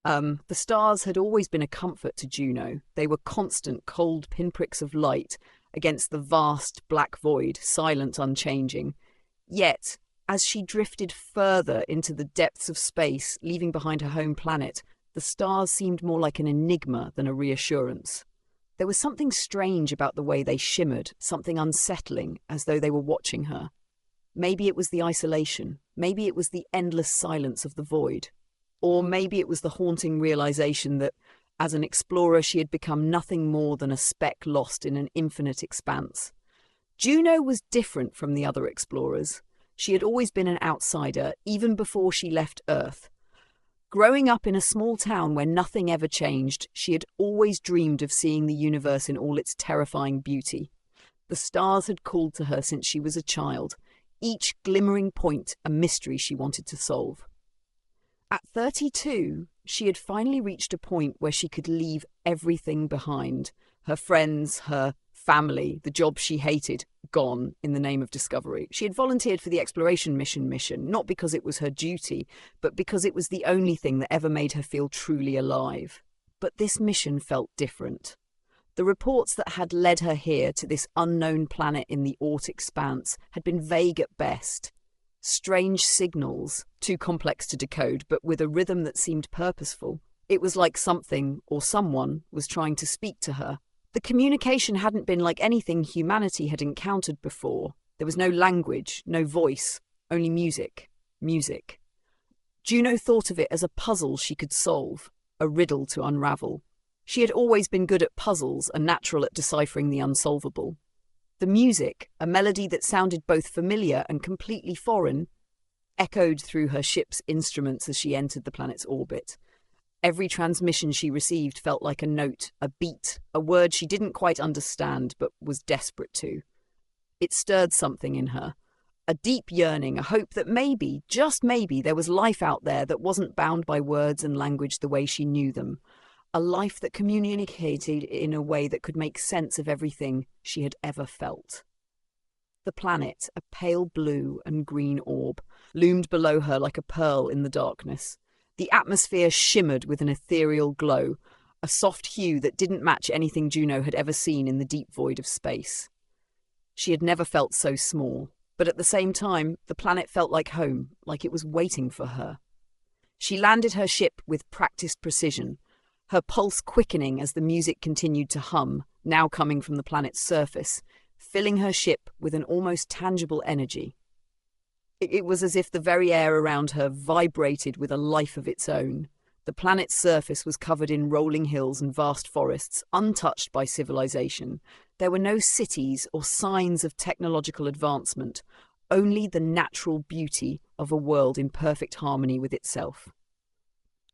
The stars had always been a comfort to Juno. They were constant, cold pinpricks of light against the vast black void, silent, unchanging. Yet, as she drifted further into the depths of space, leaving behind her home planet, the stars seemed more like an enigma than a reassurance. There was something strange about the way they shimmered, something unsettling, as though they were watching her. Maybe it was the isolation, maybe it was the endless silence of the void, or maybe it was the haunting realization that, as an explorer, she had become nothing more than a speck lost in an infinite expanse. Juno was different from the other explorers. She had always been an outsider, even before she left Earth. Growing up in a small town where nothing ever changed, she had always dreamed of seeing the universe in all its terrifying beauty. The stars had called to her since she was a child, each glimmering point a mystery she wanted to solve. At 32, she had finally reached a point where she could leave everything behind. Her friends, her family, the job she hated, gone in the name of discovery. She had volunteered for the exploration mission, not because it was her duty, but because it was the only thing that ever made her feel truly alive. But this mission felt different. The reports that had led her here to this unknown planet in the Oort expanse had been vague at best. Strange signals, too complex to decode, but with a rhythm that seemed purposeful. It was like something, or someone, was trying to speak to her. The communication hadn't been like anything humanity had encountered before. There was no language, no voice, only music. Music. Juno thought of it as a puzzle she could solve, a riddle to unravel. She had always been good at puzzles and natural at deciphering the unsolvable. The music, a melody that sounded both familiar and completely foreign, echoed through her ship's instruments as she entered the planet's orbit. Every transmission she received felt like a note, a beat, a word she didn't quite understand but was desperate to. It stirred something in her, a deep yearning, a hope that maybe, just maybe, there was life out there that wasn't bound by words and language the way she knew them, a life that communicated in a way that could make sense of everything she had ever felt. The planet, a pale blue and green orb, loomed below her like a pearl in the darkness. The atmosphere shimmered with an ethereal glow, a soft hue that didn't match anything Juno had ever seen in the deep void of space. She had never felt so small, but at the same time, the planet felt like home, like it was waiting for her. She landed her ship with practiced precision, her pulse quickening as the music continued to hum, now coming from the planet's surface, filling her ship with an almost tangible energy. It was as if the very air around her vibrated with a life of its own. The planet's surface was covered in rolling hills and vast forests, untouched by civilization. There were no cities or signs of technological advancement, only the natural beauty of a world in perfect harmony with itself.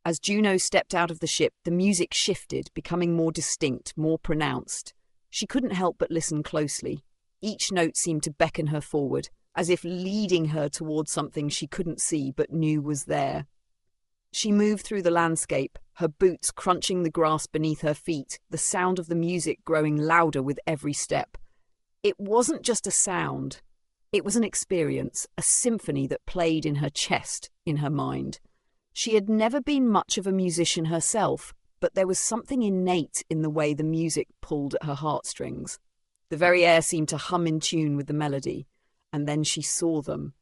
As Juno stepped out of the ship, the music shifted, becoming more distinct, more pronounced. She couldn't help but listen closely. Each note seemed to beckon her forward, as if leading her towards something she couldn't see but knew was there. She moved through the landscape, her boots crunching the grass beneath her feet, the sound of the music growing louder with every step. It wasn't just a sound. It was an experience, a symphony that played in her chest, in her mind. She had never been much of a musician herself, but there was something innate in the way the music pulled at her heartstrings. The very air seemed to hum in tune with the melody. And then she saw them.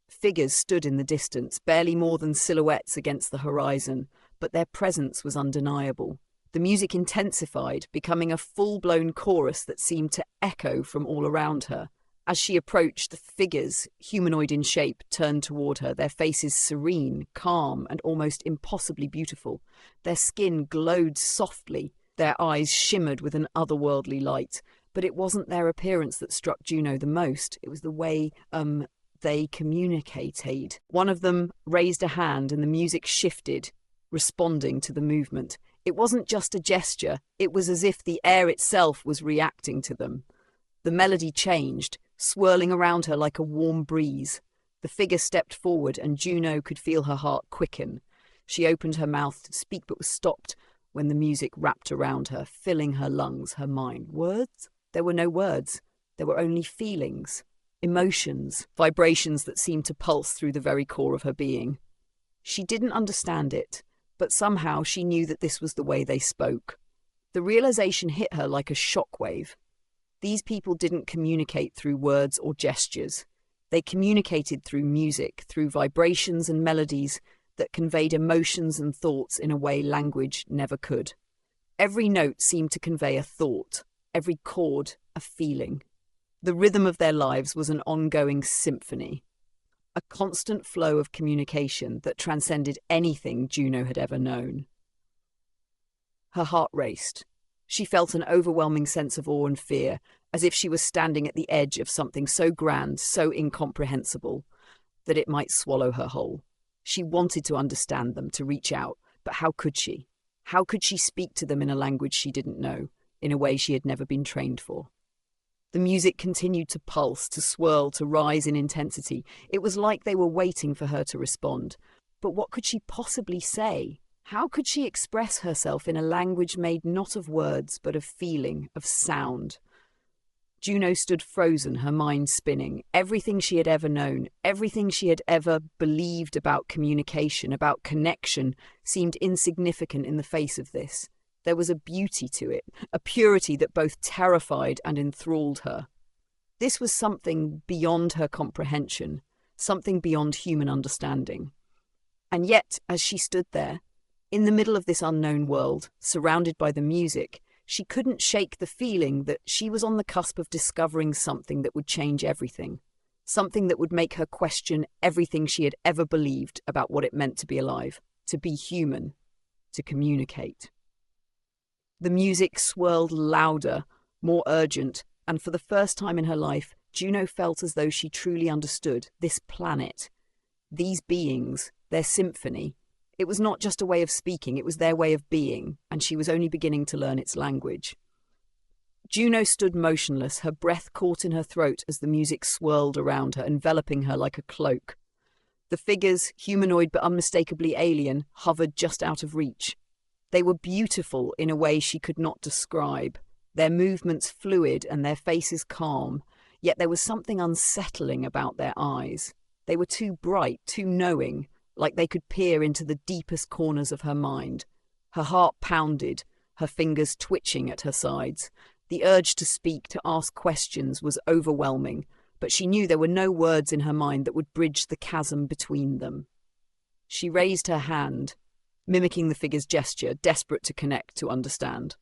Figures stood in the distance, barely more than silhouettes against the horizon, but their presence was undeniable. The music intensified, becoming a full-blown chorus that seemed to echo from all around her. As she approached, the figures, humanoid in shape, turned toward her, their faces serene, calm, and almost impossibly beautiful. Their skin glowed softly, their eyes shimmered with an otherworldly light. But it wasn't their appearance that struck Juno the most. It was the way, they communicated. One of them raised a hand and the music shifted, responding to the movement. It wasn't just a gesture. It was as if the air itself was reacting to them. The melody changed, swirling around her like a warm breeze. The figure stepped forward and Juno could feel her heart quicken. She opened her mouth to speak but was stopped when the music wrapped around her, filling her lungs, her mind. Words? There were no words. There were only feelings, emotions, vibrations that seemed to pulse through the very core of her being. She didn't understand it, but somehow she knew that this was the way they spoke. The realization hit her like a shockwave. These people didn't communicate through words or gestures. They communicated through music, through vibrations and melodies that conveyed emotions and thoughts in a way language never could. Every note seemed to convey a thought, every chord a feeling. The rhythm of their lives was an ongoing symphony, a constant flow of communication that transcended anything Juno had ever known. Her heart raced. She felt an overwhelming sense of awe and fear, as if she was standing at the edge of something so grand, so incomprehensible, that it might swallow her whole. She wanted to understand them, to reach out, but how could she? How could she speak to them in a language she didn't know, in a way she had never been trained for? The music continued to pulse, to swirl, to rise in intensity. It was like they were waiting for her to respond. But what could she possibly say? How could she express herself in a language made not of words, but of feeling, of sound? Juno stood frozen, her mind spinning. Everything she had ever known, everything she had ever believed about communication, about connection, seemed insignificant in the face of this. There was a beauty to it, a purity that both terrified and enthralled her. This was something beyond her comprehension, something beyond human understanding. And yet, as she stood there, in the middle of this unknown world, surrounded by the music, she couldn't shake the feeling that she was on the cusp of discovering something that would change everything, something that would make her question everything she had ever believed about what it meant to be alive, to be human, to communicate. The music swirled louder, more urgent, and for the first time in her life, Juno felt as though she truly understood this planet, these beings, their symphony. It was not just a way of speaking, it was their way of being, and she was only beginning to learn its language. Juno stood motionless, her breath caught in her throat as the music swirled around her, enveloping her like a cloak. The figures, humanoid but unmistakably alien, hovered just out of reach. They were beautiful in a way she could not describe, their movements fluid and their faces calm, yet there was something unsettling about their eyes. They were too bright, too knowing, like they could peer into the deepest corners of her mind. Her heart pounded, her fingers twitching at her sides. The urge to speak, to ask questions, was overwhelming, but she knew there were no words in her mind that would bridge the chasm between them. She raised her hand, mimicking the figure's gesture, desperate to connect, to understand.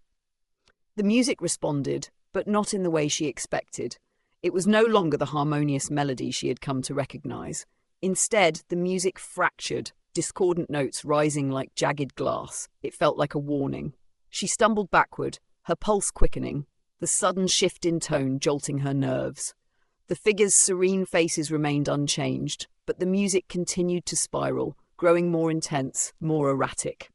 The music responded, but not in the way she expected. It was no longer the harmonious melody she had come to recognize. Instead, the music fractured, discordant notes rising like jagged glass. It felt like a warning. She stumbled backward, her pulse quickening, the sudden shift in tone jolting her nerves. The figures' serene faces remained unchanged, but the music continued to spiral, growing more intense, more erratic.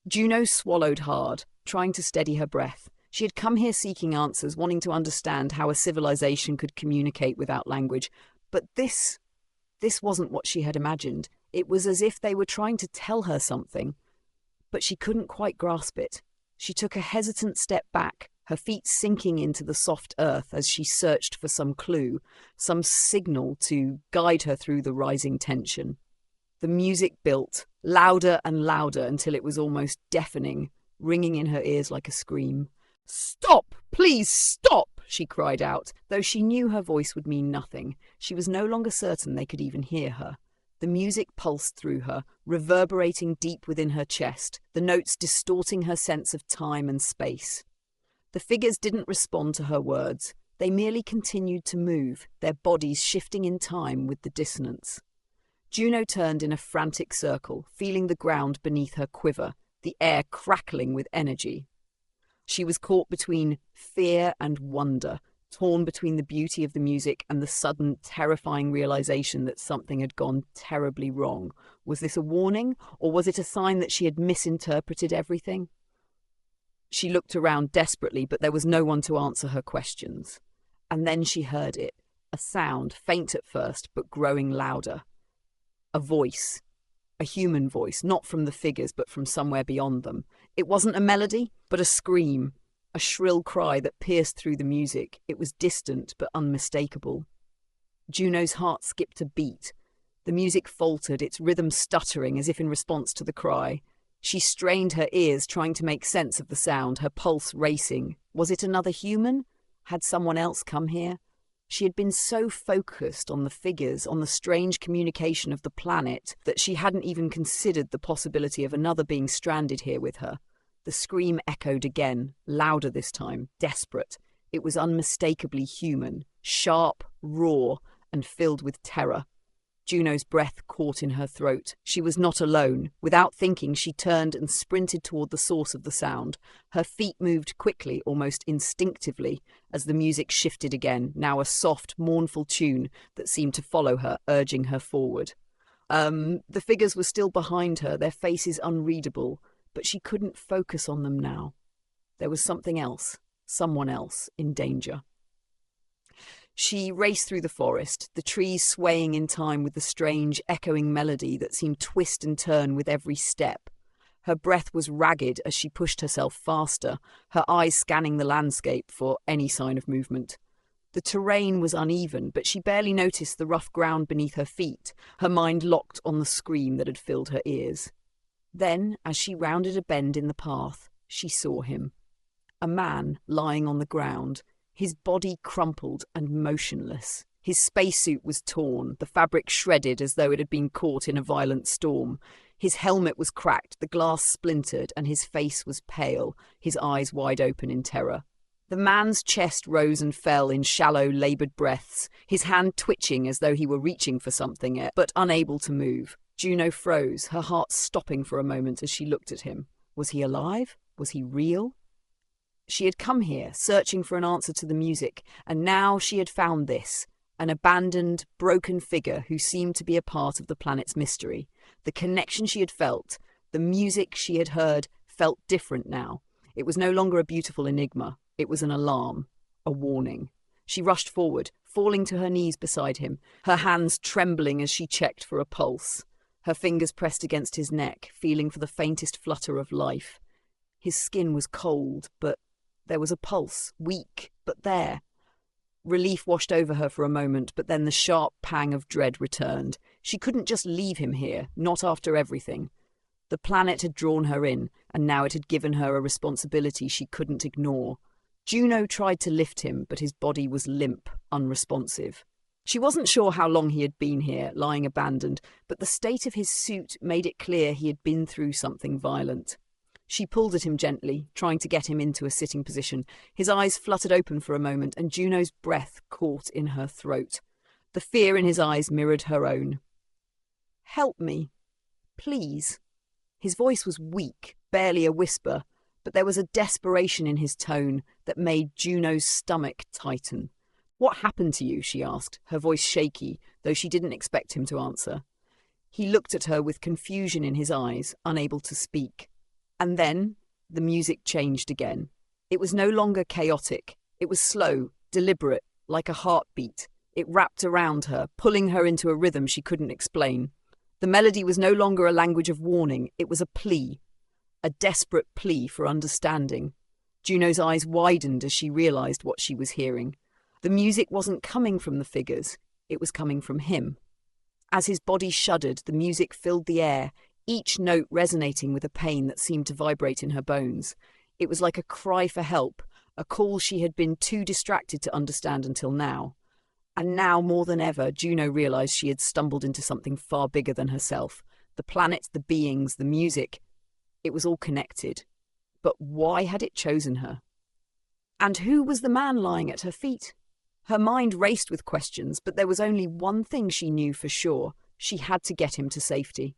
Juno swallowed hard, trying to steady her breath. She had come here seeking answers, wanting to understand how a civilization could communicate without language. But this wasn't what she had imagined. It was as if they were trying to tell her something, but she couldn't quite grasp it. She took a hesitant step back, her feet sinking into the soft earth as she searched for some clue, some signal to guide her through the rising tension. The music built, louder and louder until it was almost deafening, ringing in her ears like a scream. "Stop! Please stop!" she cried out, though she knew her voice would mean nothing. She was no longer certain they could even hear her. The music pulsed through her, reverberating deep within her chest, the notes distorting her sense of time and space. The figures didn't respond to her words. They merely continued to move, their bodies shifting in time with the dissonance. Juno turned in a frantic circle, feeling the ground beneath her quiver, the air crackling with energy. She was caught between fear and wonder, torn between the beauty of the music and the sudden, terrifying realization that something had gone terribly wrong. Was this a warning, or was it a sign that she had misinterpreted everything? She looked around desperately, but there was no one to answer her questions. And then she heard it, a sound, faint at first, but growing louder. A voice. A human voice, not from the figures, but from somewhere beyond them. It wasn't a melody, but a scream, a shrill cry that pierced through the music. It was distant, but unmistakable. Juno's heart skipped a beat. The music faltered, its rhythm stuttering as if in response to the cry. She strained her ears, trying to make sense of the sound, her pulse racing. Was it another human? Had someone else come here? She had been so focused on the figures, on the strange communication of the planet, that she hadn't even considered the possibility of another being stranded here with her. The scream echoed again, louder this time, desperate. It was unmistakably human, sharp, raw, and filled with terror. Juno's breath caught in her throat. She was not alone. Without thinking, she turned and sprinted toward the source of the sound. Her feet moved quickly, almost instinctively, as the music shifted again, now a soft, mournful tune that seemed to follow her, urging her forward. The figures were still behind her, their faces unreadable, but she couldn't focus on them now. There was something else, someone else, in danger. She raced through the forest, the trees swaying in time with the strange, echoing melody that seemed twist and turn with every step. Her breath was ragged as she pushed herself faster, her eyes scanning the landscape for any sign of movement. The terrain was uneven, but she barely noticed the rough ground beneath her feet, her mind locked on the scream that had filled her ears. Then, as she rounded a bend in the path, she saw him. A man lying on the ground, his body crumpled and motionless. His spacesuit was torn, the fabric shredded as though it had been caught in a violent storm. His helmet was cracked, the glass splintered, and his face was pale, his eyes wide open in terror. The man's chest rose and fell in shallow, laboured breaths, his hand twitching as though he were reaching for something, but unable to move. Juno froze, her heart stopping for a moment as she looked at him. Was he alive? Was he real? She had come here, searching for an answer to the music, and now she had found this, an abandoned, broken figure who seemed to be a part of the planet's mystery. The connection she had felt, the music she had heard, felt different now. It was no longer a beautiful enigma. It was an alarm, a warning. She rushed forward, falling to her knees beside him, her hands trembling as she checked for a pulse. Her fingers pressed against his neck, feeling for the faintest flutter of life. His skin was cold, but there was a pulse, weak, but there. Relief washed over her for a moment, but then the sharp pang of dread returned. She couldn't just leave him here, not after everything. The planet had drawn her in, and now it had given her a responsibility she couldn't ignore. Juno tried to lift him, but his body was limp, unresponsive. She wasn't sure how long he had been here, lying abandoned, but the state of his suit made it clear he had been through something violent. She pulled at him gently, trying to get him into a sitting position. His eyes fluttered open for a moment, and Juno's breath caught in her throat. The fear in his eyes mirrored her own. "Help me, please." His voice was weak, barely a whisper, but there was a desperation in his tone that made Juno's stomach tighten. "What happened to you?" she asked, her voice shaky, though she didn't expect him to answer. He looked at her with confusion in his eyes, unable to speak. And then the music changed again. It was no longer chaotic. It was slow, deliberate, like a heartbeat. It wrapped around her, pulling her into a rhythm she couldn't explain. The melody was no longer a language of warning. It was a plea, a desperate plea for understanding. Juno's eyes widened as she realized what she was hearing. The music wasn't coming from the figures. It was coming from him. As his body shuddered, the music filled the air, each note resonating with a pain that seemed to vibrate in her bones. It was like a cry for help, a call she had been too distracted to understand until now. And now, more than ever, Juno realized she had stumbled into something far bigger than herself. The planet, the beings, the music. It was all connected. But why had it chosen her? And who was the man lying at her feet? Her mind raced with questions, but there was only one thing she knew for sure. She had to get him to safety.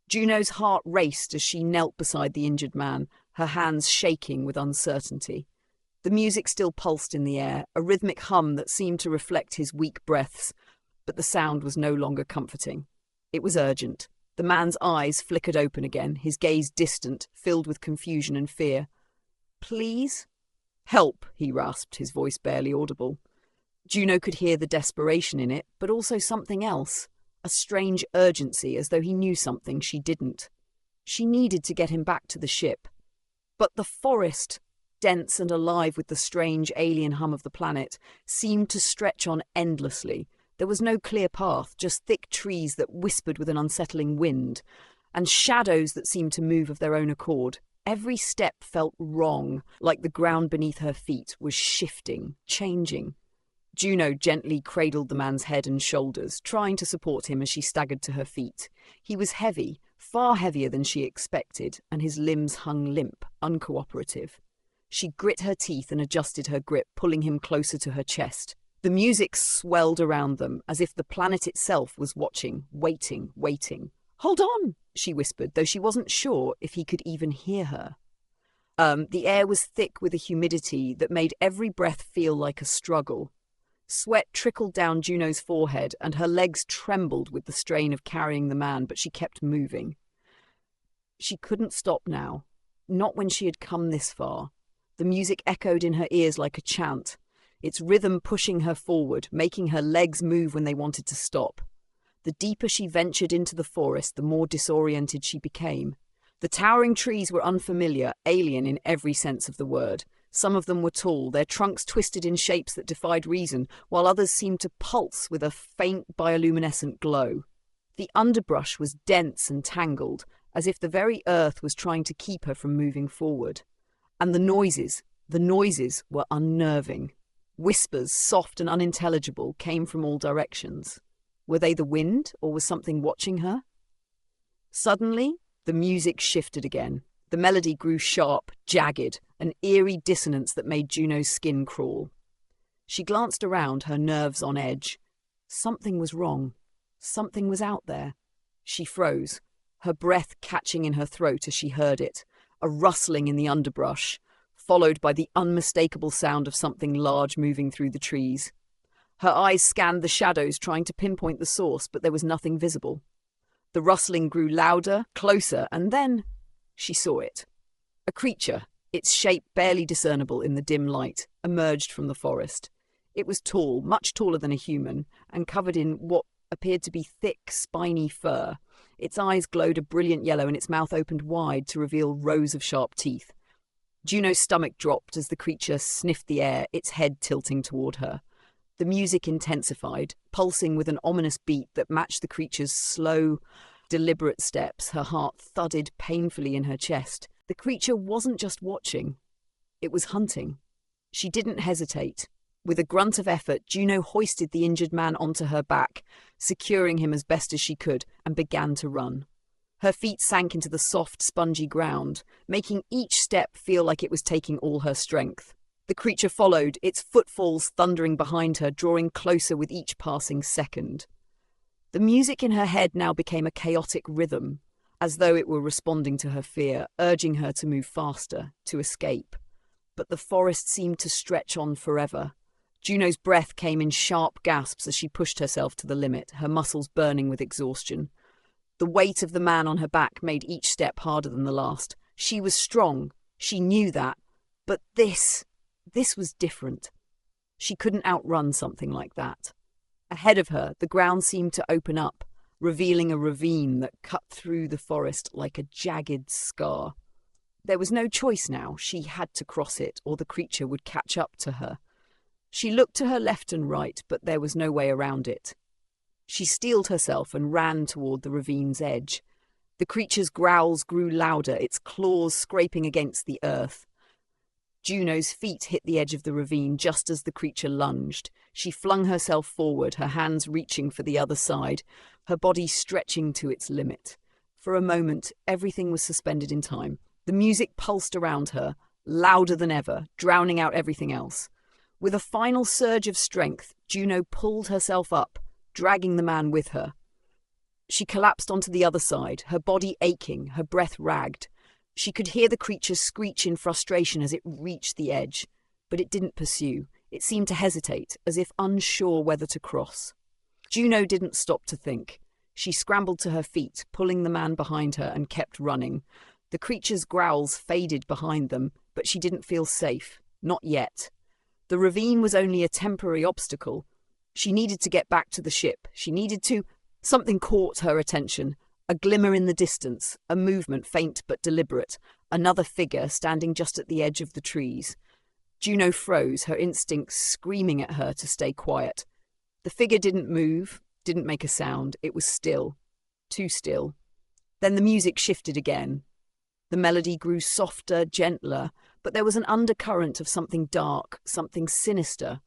Juno's heart raced as she knelt beside the injured man, her hands shaking with uncertainty. The music still pulsed in the air, a rhythmic hum that seemed to reflect his weak breaths, but the sound was no longer comforting. It was urgent. The man's eyes flickered open again, his gaze distant, filled with confusion and fear. "Please?" "Help," he rasped, his voice barely audible. Juno could hear the desperation in it, but also something else. A strange urgency, as though he knew something she didn't. She needed to get him back to the ship. But the forest, dense and alive with the strange alien hum of the planet, seemed to stretch on endlessly. There was no clear path, just thick trees that whispered with an unsettling wind. and shadows that seemed to move of their own accord. Every step felt wrong, like the ground beneath her feet was shifting, changing. Juno gently cradled the man's head and shoulders, trying to support him as she staggered to her feet. He was heavy, far heavier than she expected, and his limbs hung limp, uncooperative. She grit her teeth and adjusted her grip, pulling him closer to her chest. The music swelled around them, as if the planet itself was watching, waiting, waiting. "Hold on," she whispered, though she wasn't sure if he could even hear her. The air was thick with a humidity that made every breath feel like a struggle. Sweat trickled down Juno's forehead, and her legs trembled with the strain of carrying the man, but she kept moving. She couldn't stop now, not when she had come this far. The music echoed in her ears like a chant, its rhythm pushing her forward, making her legs move when they wanted to stop. The deeper she ventured into the forest, the more disoriented she became. The towering trees were unfamiliar, alien in every sense of the word. Some of them were tall, their trunks twisted in shapes that defied reason, while others seemed to pulse with a faint bioluminescent glow. The underbrush was dense and tangled, as if the very earth was trying to keep her from moving forward. And the noises were unnerving. Whispers, soft and unintelligible, came from all directions. Were they the wind, or was something watching her? Suddenly, the music shifted again. The melody grew sharp, jagged, an eerie dissonance that made Juno's skin crawl. She glanced around, her nerves on edge. Something was wrong. Something was out there. She froze, her breath catching in her throat as she heard it, a rustling in the underbrush, followed by the unmistakable sound of something large moving through the trees. Her eyes scanned the shadows, trying to pinpoint the source, but there was nothing visible. The rustling grew louder, closer, and then she saw it. A creature, its shape barely discernible in the dim light, emerged from the forest. It was tall, much taller than a human, and covered in what appeared to be thick, spiny fur. Its eyes glowed a brilliant yellow, and its mouth opened wide to reveal rows of sharp teeth. Juno's stomach dropped as the creature sniffed the air, its head tilting toward her. The music intensified, pulsing with an ominous beat that matched the creature's slow, deliberate steps. Her heart thudded painfully in her chest. The creature wasn't just watching. It was hunting. She didn't hesitate. With a grunt of effort, Juno hoisted the injured man onto her back, securing him as best as she could, and began to run. Her feet sank into the soft, spongy ground, making each step feel like it was taking all her strength. The creature followed, its footfalls thundering behind her, drawing closer with each passing second. The music in her head now became a chaotic rhythm, as though it were responding to her fear, urging her to move faster, to escape. But the forest seemed to stretch on forever. Juno's breath came in sharp gasps as she pushed herself to the limit, her muscles burning with exhaustion. The weight of the man on her back made each step harder than the last. She was strong, she knew that, but this was different. She couldn't outrun something like that. Ahead of her, the ground seemed to open up, revealing a ravine that cut through the forest like a jagged scar. There was no choice now. She had to cross it, or the creature would catch up to her. She looked to her left and right, but there was no way around it. She steeled herself and ran toward the ravine's edge. The creature's growls grew louder, its claws scraping against the earth. Juno's feet hit the edge of the ravine just as the creature lunged. She flung herself forward, her hands reaching for the other side, her body stretching to its limit. For a moment, everything was suspended in time. The music pulsed around her, louder than ever, drowning out everything else. With a final surge of strength, Juno pulled herself up, dragging the man with her. She collapsed onto the other side, her body aching, her breath ragged. She could hear the creature screech in frustration as it reached the edge, but it didn't pursue. It seemed to hesitate, as if unsure whether to cross. Juno didn't stop to think. She scrambled to her feet, pulling the man behind her, and kept running. The creature's growls faded behind them, but she didn't feel safe. Not yet. The ravine was only a temporary obstacle. She needed to get back to the ship. Something caught her attention. A glimmer in the distance, a movement faint but deliberate, another figure standing just at the edge of the trees. Juno froze, her instincts screaming at her to stay quiet. The figure didn't move, didn't make a sound. It was still. Too still. Then the music shifted again. The melody grew softer, gentler, but there was an undercurrent of something dark, something sinister.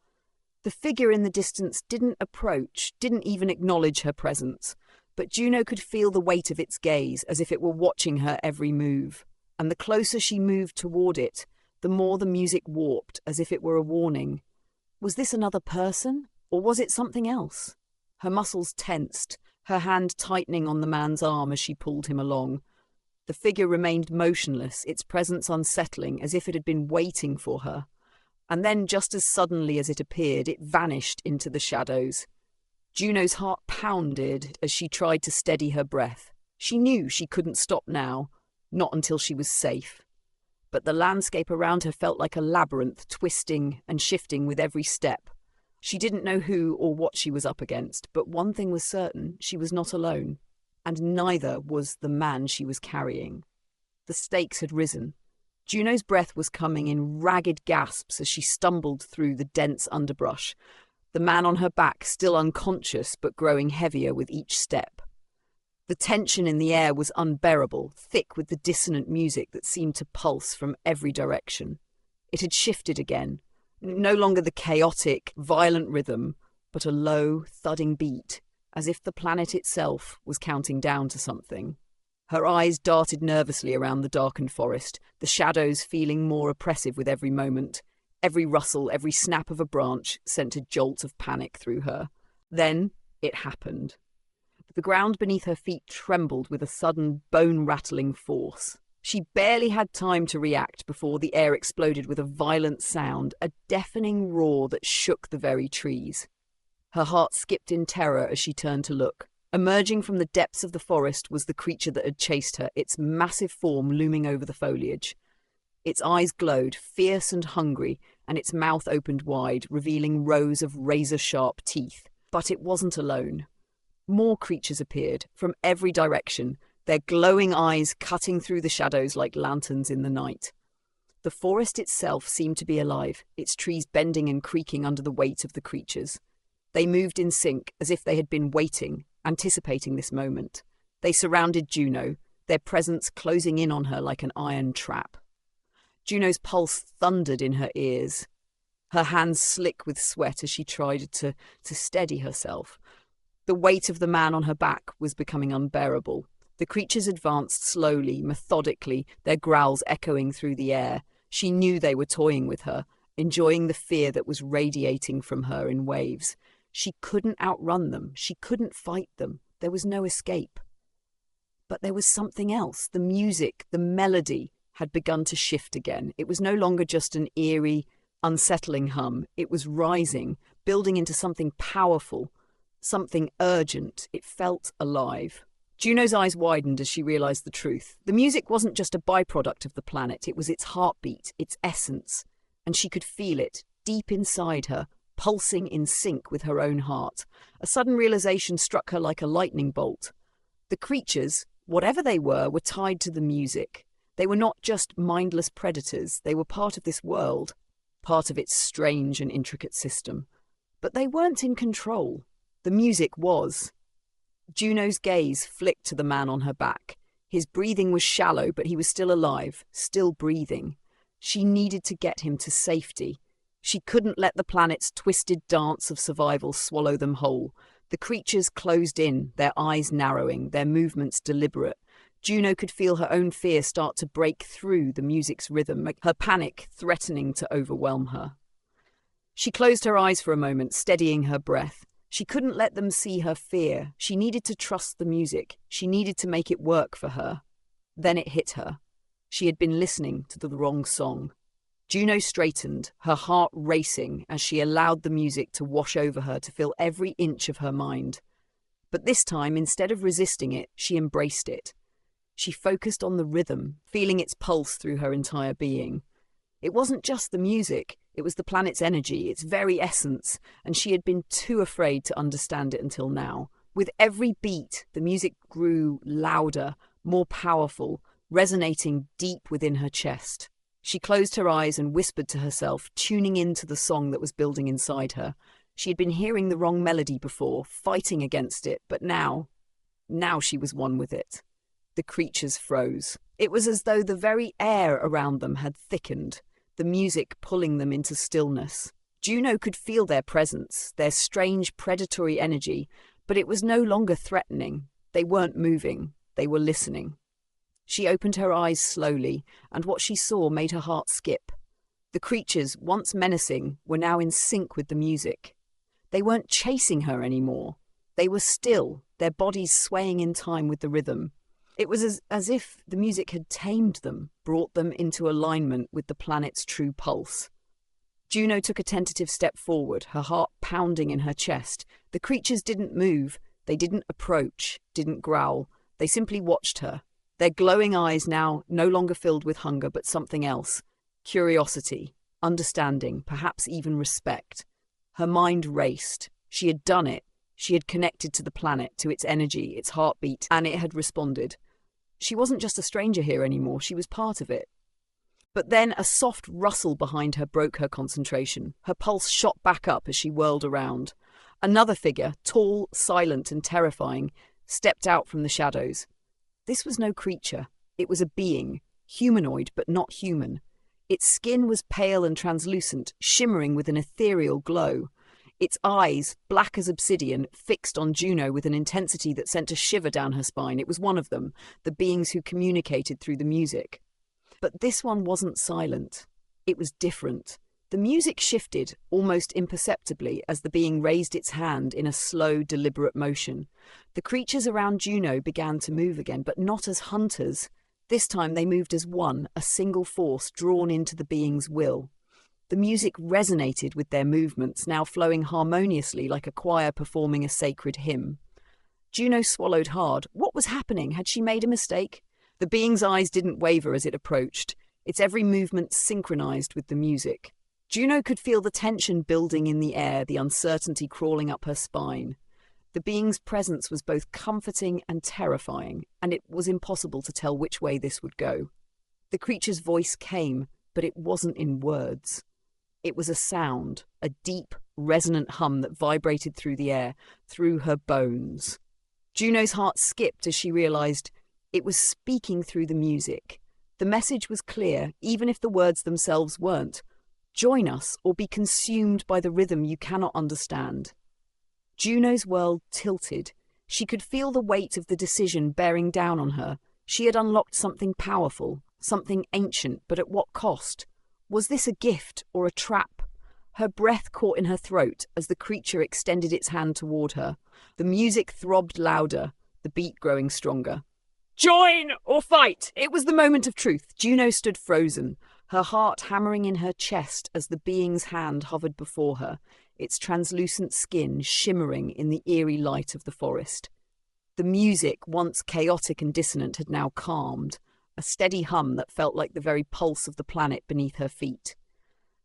The figure in the distance didn't approach, didn't even acknowledge her presence, but Juno could feel the weight of its gaze as if it were watching her every move. And the closer she moved toward it, the more the music warped, as if it were a warning. Was this another person, or was it something else? Her muscles tensed, her hand tightening on the man's arm as she pulled him along. The figure remained motionless, its presence unsettling, as if it had been waiting for her. And then, just as suddenly as it appeared, it vanished into the shadows. Juno's heart pounded as she tried to steady her breath. She knew she couldn't stop now, not until she was safe. But the landscape around her felt like a labyrinth, twisting and shifting with every step. She didn't know who or what she was up against, but one thing was certain: she was not alone. And neither was the man she was carrying. The stakes had risen. Juno's breath was coming in ragged gasps as she stumbled through the dense underbrush, the man on her back still unconscious but growing heavier with each step. The tension in the air was unbearable, thick with the dissonant music that seemed to pulse from every direction. It had shifted again, no longer the chaotic, violent rhythm, but a low, thudding beat, as if the planet itself was counting down to something. Her eyes darted nervously around the darkened forest, the shadows feeling more oppressive with every moment. Every rustle, every snap of a branch sent a jolt of panic through her. Then it happened. The ground beneath her feet trembled with a sudden, bone-rattling force. She barely had time to react before the air exploded with a violent sound, a deafening roar that shook the very trees. Her heart skipped in terror as she turned to look. Emerging from the depths of the forest was the creature that had chased her, its massive form looming over the foliage. Its eyes glowed, fierce and hungry, and its mouth opened wide, revealing rows of razor-sharp teeth. But it wasn't alone. More creatures appeared, from every direction, their glowing eyes cutting through the shadows like lanterns in the night. The forest itself seemed to be alive, its trees bending and creaking under the weight of the creatures. They moved in sync, as if they had been waiting, anticipating this moment. They surrounded Juno, their presence closing in on her like an iron trap. Juno's pulse thundered in her ears, her hands slick with sweat as she tried to steady herself. The weight of the man on her back was becoming unbearable. The creatures advanced slowly, methodically, their growls echoing through the air. She knew they were toying with her, enjoying the fear that was radiating from her in waves. She couldn't outrun them. She couldn't fight them. There was no escape. But there was something else. The music, the melody, had begun to shift again. It was no longer just an eerie, unsettling hum. It was rising, building into something powerful, something urgent. It felt alive. Juno's eyes widened as she realized the truth. The music wasn't just a byproduct of the planet. It was its heartbeat, its essence. And she could feel it, deep inside her, pulsing in sync with her own heart. A sudden realization struck her like a lightning bolt. The creatures, whatever they were tied to the music. They were not just mindless predators. They were part of this world, part of its strange and intricate system. But they weren't in control. The music was. Juno's gaze flicked to the man on her back. His breathing was shallow, but he was still alive, still breathing. She needed to get him to safety. She couldn't let the planet's twisted dance of survival swallow them whole. The creatures closed in, their eyes narrowing, their movements deliberate. Juno could feel her own fear start to break through the music's rhythm, her panic threatening to overwhelm her. She closed her eyes for a moment, steadying her breath. She couldn't let them see her fear. She needed to trust the music. She needed to make it work for her. Then it hit her. She had been listening to the wrong song. Juno straightened, her heart racing as she allowed the music to wash over her to fill every inch of her mind. But this time, instead of resisting it, she embraced it. She focused on the rhythm, feeling its pulse through her entire being. It wasn't just the music, it was the planet's energy, its very essence, and she had been too afraid to understand it until now. With every beat, the music grew louder, more powerful, resonating deep within her chest. She closed her eyes and whispered to herself, tuning into the song that was building inside her. She had been hearing the wrong melody before, fighting against it, but now she was one with it. The creatures froze. It was as though the very air around them had thickened, the music pulling them into stillness. Juno could feel their presence, their strange predatory energy, but it was no longer threatening. They weren't moving. They were listening. She opened her eyes slowly, and what she saw made her heart skip. The creatures, once menacing, were now in sync with the music. They weren't chasing her anymore. They were still, their bodies swaying in time with the rhythm. It was as if the music had tamed them, brought them into alignment with the planet's true pulse. Juno took a tentative step forward, her heart pounding in her chest. The creatures didn't move. They didn't approach, didn't growl. They simply watched her, their glowing eyes now no longer filled with hunger but something else. Curiosity, understanding, perhaps even respect. Her mind raced. She had done it. She had connected to the planet, to its energy, its heartbeat, and it had responded. She wasn't just a stranger here anymore, she was part of it. But then a soft rustle behind her broke her concentration. Her pulse shot back up as she whirled around. Another figure, tall, silent, and terrifying, stepped out from the shadows. This was no creature. It was a being, humanoid but not human. Its skin was pale and translucent, shimmering with an ethereal glow. Its eyes, black as obsidian, fixed on Juno with an intensity that sent a shiver down her spine. It was one of them, the beings who communicated through the music. But this one wasn't silent. It was different. The music shifted, almost imperceptibly, as the being raised its hand in a slow, deliberate motion. The creatures around Juno began to move again, but not as hunters. This time they moved as one, a single force drawn into the being's will. The music resonated with their movements, now flowing harmoniously like a choir performing a sacred hymn. Juno swallowed hard. What was happening? Had she made a mistake? The being's eyes didn't waver as it approached, its every movement synchronized with the music. Juno could feel the tension building in the air, the uncertainty crawling up her spine. The being's presence was both comforting and terrifying, and it was impossible to tell which way this would go. The creature's voice came, but it wasn't in words. It was a sound, a deep, resonant hum that vibrated through the air, through her bones. Juno's heart skipped as she realized it was speaking through the music. The message was clear, even if the words themselves weren't. Join us or be consumed by the rhythm you cannot understand. Juno's world tilted. She could feel the weight of the decision bearing down on her. She had unlocked something powerful, something ancient, but at what cost? Was this a gift or a trap? Her breath caught in her throat as the creature extended its hand toward her. The music throbbed louder, the beat growing stronger. Join or fight! It was the moment of truth. Juno stood frozen, her heart hammering in her chest as the being's hand hovered before her, its translucent skin shimmering in the eerie light of the forest. The music, once chaotic and dissonant, had now calmed, a steady hum that felt like the very pulse of the planet beneath her feet.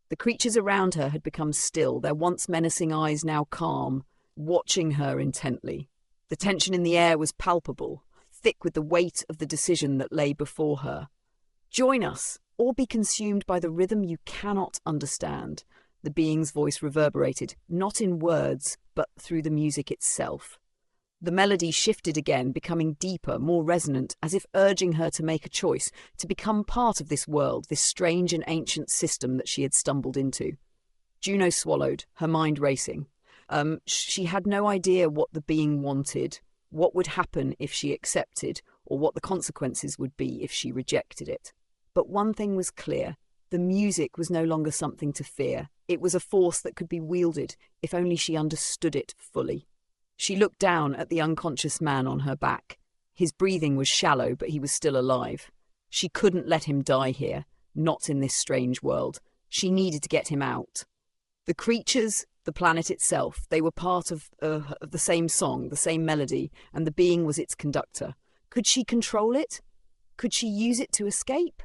The creatures around her had become still, their once menacing eyes now calm, watching her intently. The tension in the air was palpable, thick with the weight of the decision that lay before her. Join us, or be consumed by the rhythm you cannot understand. The being's voice reverberated, not in words, but through the music itself. The melody shifted again, becoming deeper, more resonant, as if urging her to make a choice, to become part of this world, this strange and ancient system that she had stumbled into. Juno swallowed, her mind racing. She had no idea what the being wanted, what would happen if she accepted, or what the consequences would be if she rejected it. But one thing was clear. The music was no longer something to fear. It was a force that could be wielded if only she understood it fully. She looked down at the unconscious man on her back. His breathing was shallow, but he was still alive. She couldn't let him die here, not in this strange world. She needed to get him out. The creatures, the planet itself, they were part of the same song, the same melody, and the being was its conductor. Could she control it? Could she use it to escape?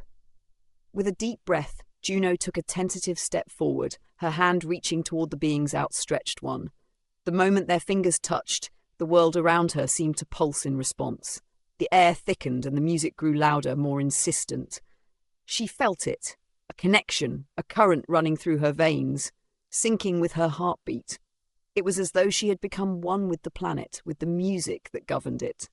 With a deep breath, Juno took a tentative step forward, her hand reaching toward the being's outstretched one. The moment their fingers touched, the world around her seemed to pulse in response. The air thickened and the music grew louder, more insistent. She felt it, a connection, a current running through her veins, syncing with her heartbeat. It was as though she had become one with the planet, with the music that governed it.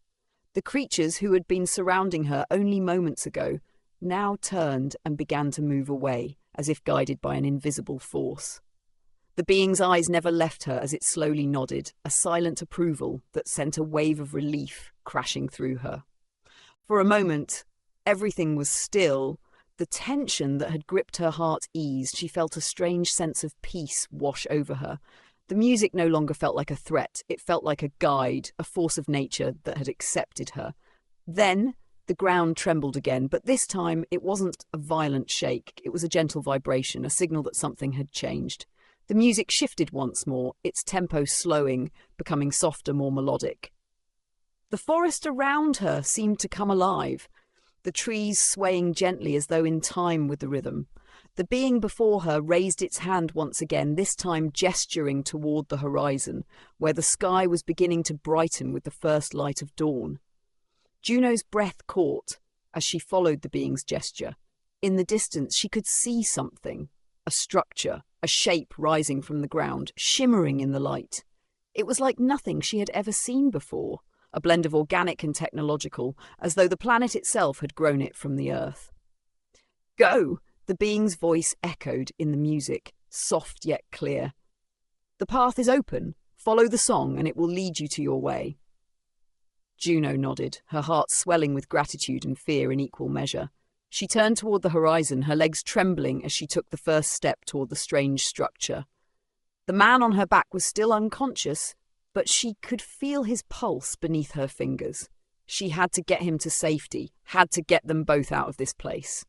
The creatures who had been surrounding her only moments ago now turned and began to move away, as if guided by an invisible force. The being's eyes never left her as it slowly nodded, a silent approval that sent a wave of relief crashing through her. For a moment, everything was still. The tension that had gripped her heart eased. She felt a strange sense of peace wash over her. The music no longer felt like a threat. It felt like a guide, a force of nature that had accepted her. Then the ground trembled again, but this time it wasn't a violent shake. It was a gentle vibration, a signal that something had changed. The music shifted once more, its tempo slowing, becoming softer, more melodic. The forest around her seemed to come alive, the trees swaying gently as though in time with the rhythm. The being before her raised its hand once again, this time gesturing toward the horizon, where the sky was beginning to brighten with the first light of dawn. Juno's breath caught as she followed the being's gesture. In the distance, she could see something, a structure, a shape rising from the ground, shimmering in the light. It was like nothing she had ever seen before, a blend of organic and technological, as though the planet itself had grown it from the earth. "Go!" The being's voice echoed in the music, soft yet clear. "The path is open. Follow the song and it will lead you to your way." Juno nodded, her heart swelling with gratitude and fear in equal measure. She turned toward the horizon, her legs trembling as she took the first step toward the strange structure. The man on her back was still unconscious, but she could feel his pulse beneath her fingers. She had to get him to safety, had to get them both out of this place.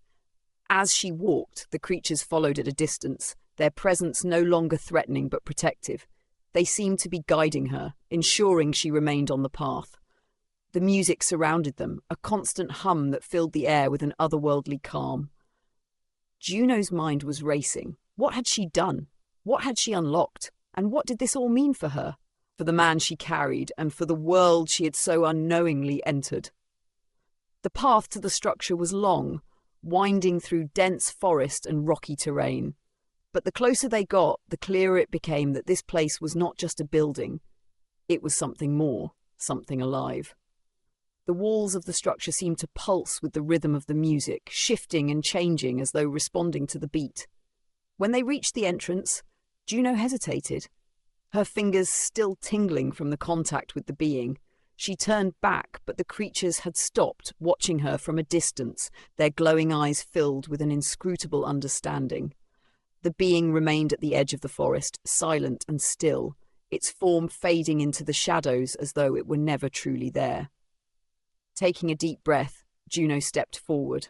As she walked, the creatures followed at a distance, their presence no longer threatening but protective. They seemed to be guiding her, ensuring she remained on the path. The music surrounded them, a constant hum that filled the air with an otherworldly calm. Juno's mind was racing. What had she done? What had she unlocked? And what did this all mean for her? For the man she carried, and for the world she had so unknowingly entered? The path to the structure was long, winding through dense forest and rocky terrain. But the closer they got, the clearer it became that this place was not just a building. It was something more, something alive. The walls of the structure seemed to pulse with the rhythm of the music, shifting and changing as though responding to the beat. When they reached the entrance, Juno hesitated, her fingers still tingling from the contact with the being. She turned back, but the creatures had stopped, watching her from a distance, their glowing eyes filled with an inscrutable understanding. The being remained at the edge of the forest, silent and still, its form fading into the shadows as though it were never truly there. Taking a deep breath, Juno stepped forward.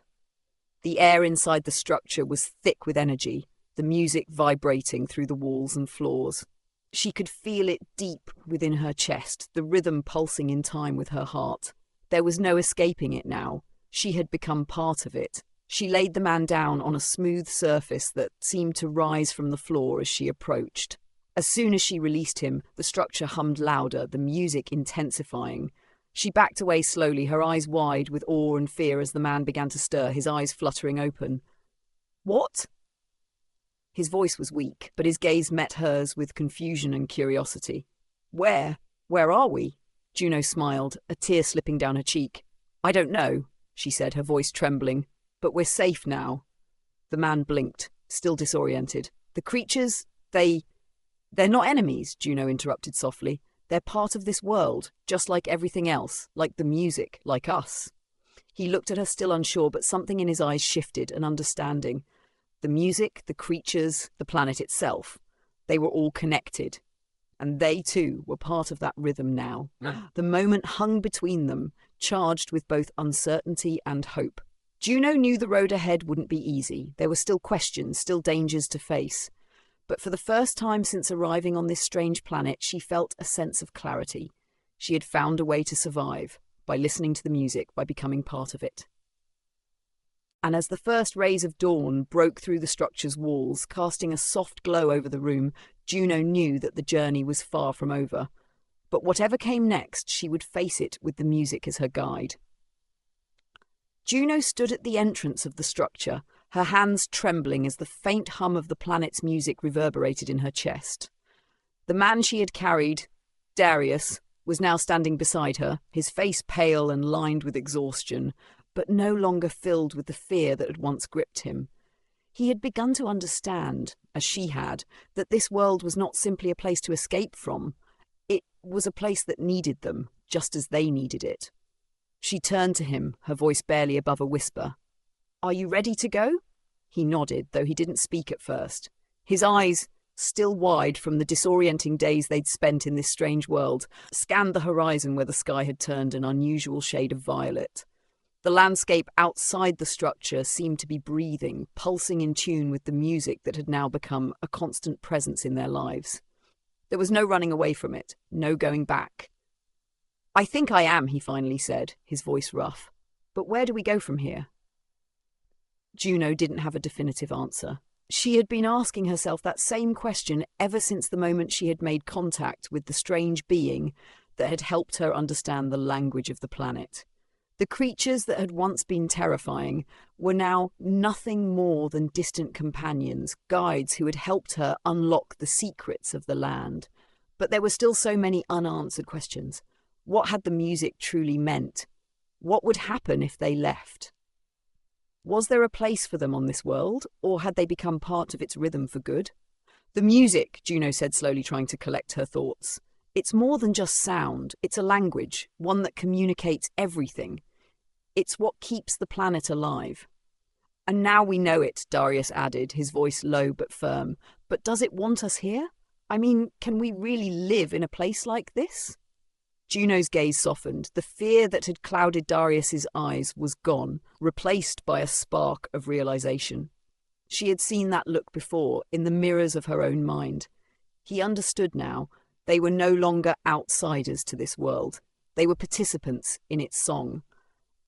The air inside the structure was thick with energy, the music vibrating through the walls and floors. She could feel it deep within her chest, the rhythm pulsing in time with her heart. There was no escaping it now. She had become part of it. She laid the man down on a smooth surface that seemed to rise from the floor as she approached. As soon as she released him, the structure hummed louder, the music intensifying. She backed away slowly, her eyes wide with awe and fear as the man began to stir, his eyes fluttering open. "What?" His voice was weak, but his gaze met hers with confusion and curiosity. Where are we?" Juno smiled, a tear slipping down her cheek. "I don't know," she said, her voice trembling, "but we're safe now." The man blinked, still disoriented. "The creatures, they're not enemies," Juno interrupted softly. "They're part of this world, just like everything else, like the music, like us." He looked at her still unsure, but something in his eyes shifted, an understanding. The music, the creatures, the planet itself, they were all connected. And they too were part of that rhythm now. The moment hung between them, charged with both uncertainty and hope. Juno knew the road ahead wouldn't be easy. There were still questions, still dangers to face. But for the first time since arriving on this strange planet, she felt a sense of clarity. She had found a way to survive, by listening to the music, by becoming part of it. And as the first rays of dawn broke through the structure's walls, casting a soft glow over the room, Juno knew that the journey was far from over. But whatever came next, she would face it with the music as her guide. Juno stood at the entrance of the structure, her hands trembling as the faint hum of the planet's music reverberated in her chest. The man she had carried, Darius, was now standing beside her, his face pale and lined with exhaustion, but no longer filled with the fear that had once gripped him. He had begun to understand, as she had, that this world was not simply a place to escape from. It was a place that needed them, just as they needed it. She turned to him, her voice barely above a whisper. "Are you ready to go?" He nodded, though he didn't speak at first. His eyes, still wide from the disorienting days they'd spent in this strange world, scanned the horizon where the sky had turned an unusual shade of violet. The landscape outside the structure seemed to be breathing, pulsing in tune with the music that had now become a constant presence in their lives. There was no running away from it, no going back. "I think I am," he finally said, his voice rough. "But where do we go from here?" Juno didn't have a definitive answer. She had been asking herself that same question ever since the moment she had made contact with the strange being that had helped her understand the language of the planet. The creatures that had once been terrifying were now nothing more than distant companions, guides who had helped her unlock the secrets of the land. But there were still so many unanswered questions. What had the music truly meant? What would happen if they left? Was there a place for them on this world, or had they become part of its rhythm for good? "The music," Juno said, slowly trying to collect her thoughts. "It's more than just sound. It's a language, one that communicates everything. It's what keeps the planet alive." "And now we know it," Darius added, his voice low but firm. "But does it want us here? I mean, can we really live in a place like this?" Juno's gaze softened. The fear that had clouded Darius's eyes was gone, replaced by a spark of realization. She had seen that look before, in the mirrors of her own mind. He understood now. They were no longer outsiders to this world. They were participants in its song.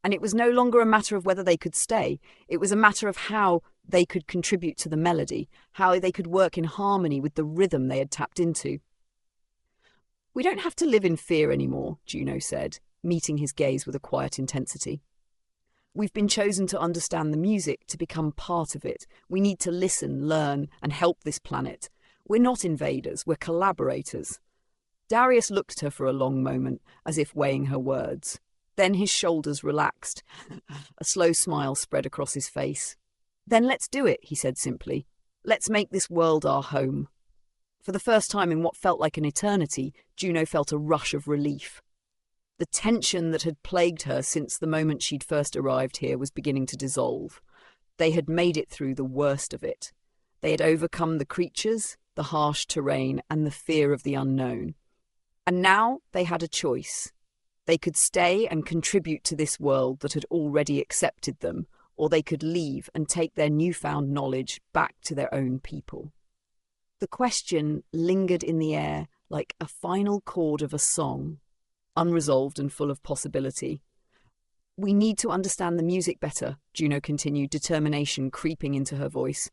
And it was no longer a matter of whether they could stay. It was a matter of how they could contribute to the melody, how they could work in harmony with the rhythm they had tapped into. "We don't have to live in fear anymore," Juno said, meeting his gaze with a quiet intensity. "We've been chosen to understand the music, to become part of it. We need to listen, learn, and help this planet. We're not invaders, we're collaborators." Darius looked at her for a long moment, as if weighing her words. Then his shoulders relaxed. A slow smile spread across his face. "Then let's do it," he said simply. "Let's make this world our home." For the first time in what felt like an eternity, Juno felt a rush of relief. The tension that had plagued her since the moment she'd first arrived here was beginning to dissolve. They had made it through the worst of it. They had overcome the creatures, the harsh terrain, and the fear of the unknown. And now they had a choice. They could stay and contribute to this world that had already accepted them, or they could leave and take their newfound knowledge back to their own people. The question lingered in the air like a final chord of a song, unresolved and full of possibility. "We need to understand the music better," Juno continued, determination creeping into her voice.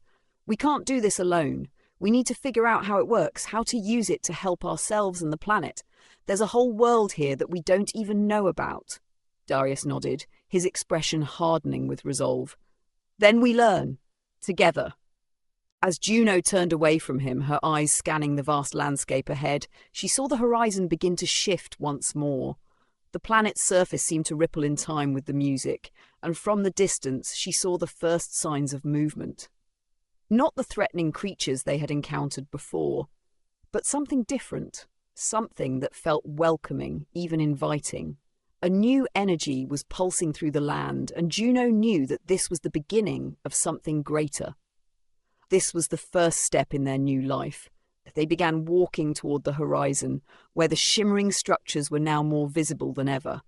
"We can't do this alone. We need to figure out how it works, how to use it to help ourselves and the planet. There's a whole world here that we don't even know about." Darius nodded, his expression hardening with resolve. "Then we learn. Together." As Juno turned away from him, her eyes scanning the vast landscape ahead, she saw the horizon begin to shift once more. The planet's surface seemed to ripple in time with the music, and from the distance she saw the first signs of movement. Not the threatening creatures they had encountered before, but something different, something that felt welcoming, even inviting. A new energy was pulsing through the land, and Juno knew that this was the beginning of something greater. This was the first step in their new life. They began walking toward the horizon, where the shimmering structures were now more visible than ever.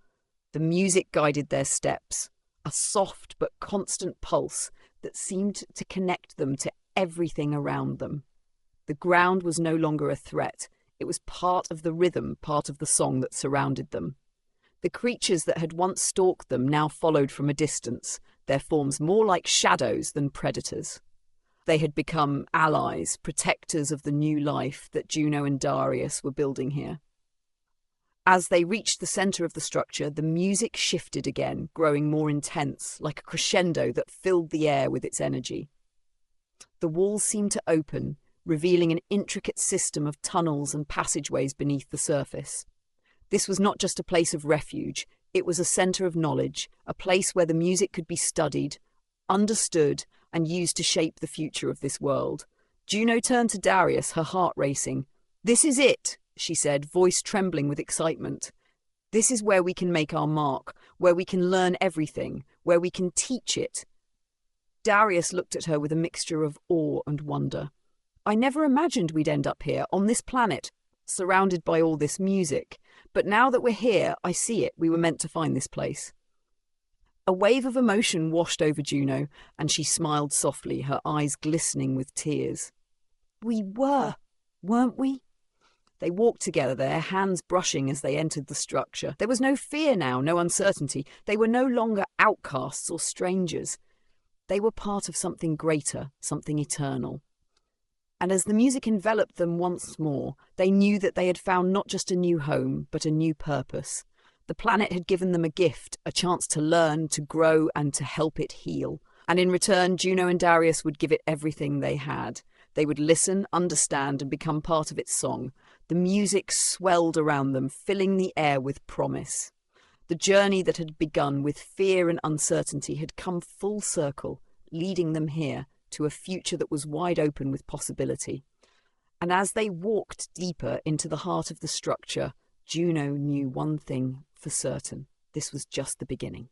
The music guided their steps, a soft but constant pulse that seemed to connect them to everything around them. The ground was no longer a threat. It was part of the rhythm, part of the song that surrounded them. The creatures that had once stalked them now followed from a distance, their forms more like shadows than predators. They had become allies, protectors of the new life that Juno and Darius were building here. As they reached the center of the structure, the music shifted again, growing more intense, like a crescendo that filled the air with its energy. The walls seemed to open, revealing an intricate system of tunnels and passageways beneath the surface. This was not just a place of refuge, it was a center of knowledge, a place where the music could be studied, understood, and used to shape the future of this world. Juno turned to Darius, her heart racing. "This is it," she said, voice trembling with excitement. "This is where we can make our mark, where we can learn everything, where we can teach it." Darius looked at her with a mixture of awe and wonder. "I never imagined we'd end up here, on this planet, surrounded by all this music. But now that we're here, I see it. We were meant to find this place." A wave of emotion washed over Juno, and she smiled softly, her eyes glistening with tears. "We were, weren't we?" They walked together, their hands brushing as they entered the structure. There was no fear now, no uncertainty. They were no longer outcasts or strangers. They were part of something greater, something eternal. And as the music enveloped them once more, they knew that they had found not just a new home, but a new purpose. The planet had given them a gift, a chance to learn, to grow, and to help it heal. And in return, Juno and Darius would give it everything they had. They would listen, understand, and become part of its song. The music swelled around them, filling the air with promise. The journey that had begun with fear and uncertainty had come full circle, leading them here to a future that was wide open with possibility. And as they walked deeper into the heart of the structure, Juno knew one thing for certain. This was just the beginning.